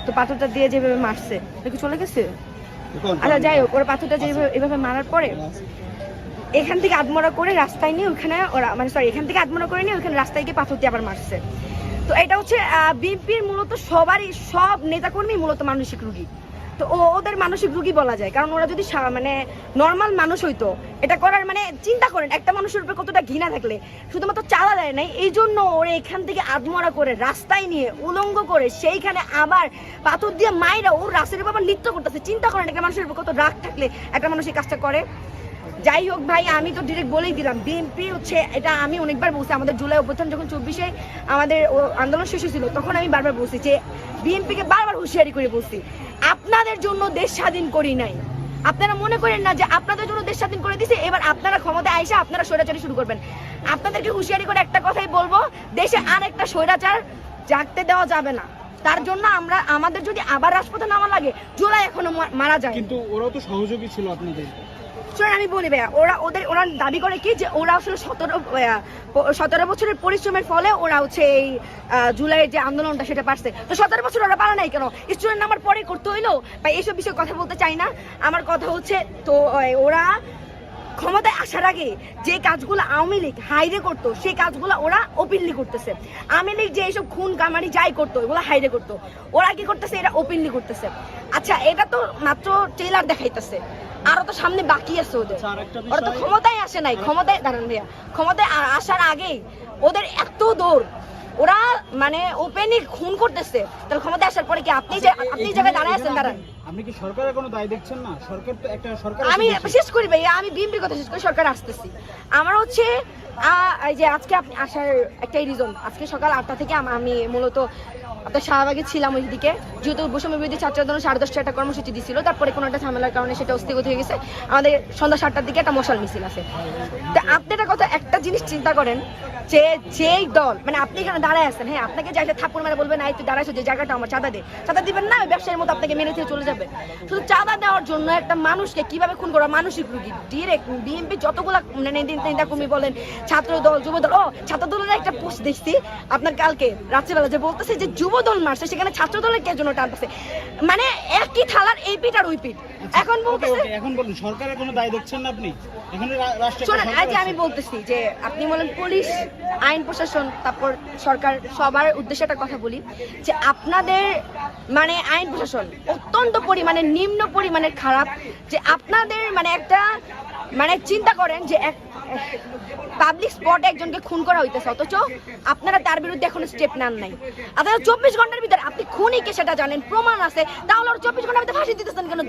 তো পাথরটা দিয়ে যেভাবে মারছে কি চলে গেছে। আচ্ছা যাই হোক, ওরা পাথরটা যেভাবে এভাবে মারার পরে এখান থেকে আদমরা করে রাস্তায় নিয়ে ওখানে ওরা মানে সরি এখান থেকে আদমরা করে নিয়ে ওখানে রাস্তায় গিয়ে পাথর দিয়ে আবার মারছে। তো এটা হচ্ছে বিএনপির মূলত সবারই সব নেতাকর্মী মূলত মানসিক রোগী। তো ওদের মানসিক রোগী বলা যায়, কারণ ওরা যদি মানে নর্মাল মানুষ হইতো এটা করার মানে চিন্তা করেন একটা মানুষের উপরে কতটা ঘৃণা থাকলে শুধুমাত্র চালা দেয় নাই, এই জন্য ওরা এখান থেকে আদমরা করে রাস্তায় নিয়ে উলঙ্গ করে সেইখানে আবার পাথর দিয়ে মাইরা ওর রাস্তার উপর নৃত্য করতেছে। চিন্তা করেন একটা মানুষের উপর কত রাগ থাকলে একটা মানুষ এই কাজটা করে। যাই হোক ভাই, আমি তো ডিরেক্ট বলেই দিলাম বিএনপি হচ্ছে এটা আমি অনেকবার বলছি, আমাদের জুলাই অভ্যুত্থান যখন 24-এ আমাদের আন্দোলন শেষ হয়েছিল তখন আমি বারবার বলছি যে বিএনপিকে বারবার হুঁশিয়ারি করে বলছি আপনাদের জন্য দেশ স্বাধীন করি নাই, আপনারা মনে করেন না যে আপনাদের জন্য দেশ স্বাধীন করে দিছে এবার আপনারা ক্ষমতায় আইসা আপনারা স্বৈরাচারী শুরু করবেন। আপনাদেরকে হুঁশিয়ারি করে একটা কথাই বলবো, দেশে আর একটা স্বৈরাচার জাগতে দেওয়া যাবে না। তার জন্য আমরা আমাদের যদি আবার রাজপথে নামা লাগে জুলাই এখনো মারা যায়। কিন্তু ওরাও তো সহযোগী ছিল আপনাদের। আমি বলি ভাইয়া, ওরা দাবি করে কি যে ওরা আসলে 17 বছরের পরিশ্রমের ফলে ওরা হচ্ছে এই জুলাইয়ের যে আন্দোলনটা সেটা পারছে। তো 17 বছর ওরা পারে নাই কেন? স্টুডেন্ট নাম্বার পরে করতে হইলো বা এইসব বিষয়ে কথা বলতে চাই না। আমার কথা হচ্ছে তো ওরা ক্ষমতায় আসার আগে যে কাজগুলো আওয়ামী লীগ হাইরে করতো সেই কাজগুলো ওরা ওপেনলি করতেছে। আওয়ামী লীগ যে এইসব খুন কামারি যাই করতো ওগুলো হাইরে করতো, ওরা কি করতেছে এটা ওপেনলি করতেছে। আচ্ছা এটা তো মাত্র ট্রেলার দেখাইতেছে, আরো তো সামনে বাকি আছে ওদের। ওরা তো ক্ষমতায় আসে নাই, ক্ষমতায় দাঁড়ান ভাইয়া, ক্ষমতায় আসার আগেই ওদের এত দৌড়, ওরা মানে ওপেনলি খুন করতেছে। তাহলে ক্ষমতায় আসার পরে কি আপনি জায়গায় দাঁড়ায় আছেন? দাঁড়ান, আপনি কি সরকারের কোনো দায় দেখছেন না? সরকার তো একটা সরকার। আমি শেষ করি ভাইয়া, আমি বিএনপির কথা শেষ করি, সরকার আসতেছি। আমার হচ্ছে এই যে আজকে আপনি আসার একটাই রিজন, আজকে সকাল 8টা থেকে আমি মূলত আপনার শাহবাগে ছিলাম ওইদিকে, যেহেতু বৈষম্য বিরোধী ছাত্র আন্দোলন 10:30টায় একটা কর্মসূচি দিছিল, তারপরে কোনো একটা ঝামেলার কারণে সেটা স্থগিত হয়ে গেছে। আমাদের সন্ধ্যা 7টার দিকে একটা মশাল মিছিল আছে। তা আপনি একটা কথা একটা জিনিস চিন্তা করেন যে যেই দল মানে আপনি এখানে দাঁড়ায় আছেন, হ্যাঁ আপনাকে যাইতে থাপ্পড় মেরে বলবে না তুই দাঁড়াইছো যে জায়গাটা আমার চাঁদা দে, চাঁদা দিবেন না, ব্যবসায়ীর মতো আপনাকে মেরে দিয়ে চলে যাবে। শুধু চাঁদা দেওয়ার জন্য একটা মানুষকে কিভাবে খুন করা মানসিক রোগী ডিরেক্ট। বিএনপি যতগুলা নেতাকর্মী বলেন, ছাত্র দল যুব দল, ছাত্র দলের একটা পোস্ট দেখছি আপনার কালকে রাত্রিবেলা যে বলতেছে যে যুব দল মারছে সেখানে ছাত্র দলের কে জন্য টানতেছে, মানে একই থালার এই পিঠ আর ওই পিঠ। এখন বলতেছে এখন বলুন সরকারের কোনো দায় দেখছেন না আপনি? এখানে আমি বলতেছি যে আপনি বলেন পুলিশ, আইন প্রশাসন, তারপর সরকার, সবার উদ্দেশ্যে একটা কথা বলি যে আপনাদের মানে আইন প্রশাসন অত্যন্ত পরিমাণে নিম্ন পরিমাণের খারাপ। যে আপনাদের মানে একটা মানে চিন্তা করেন যে পাবলিক স্পটে একজনকে খুন করা হইতেছে, অথচ আপনারা তার বিরুদ্ধে এখনো স্টেপ নেন নাই। আপনারা 24 ঘন্টার ভিতরে আপনি খুনি কে সেটা জানেন, প্রমাণ আছে, তাহলে 24 ঘন্টার ভিতরে ফাঁসি দিতেছেন কেন?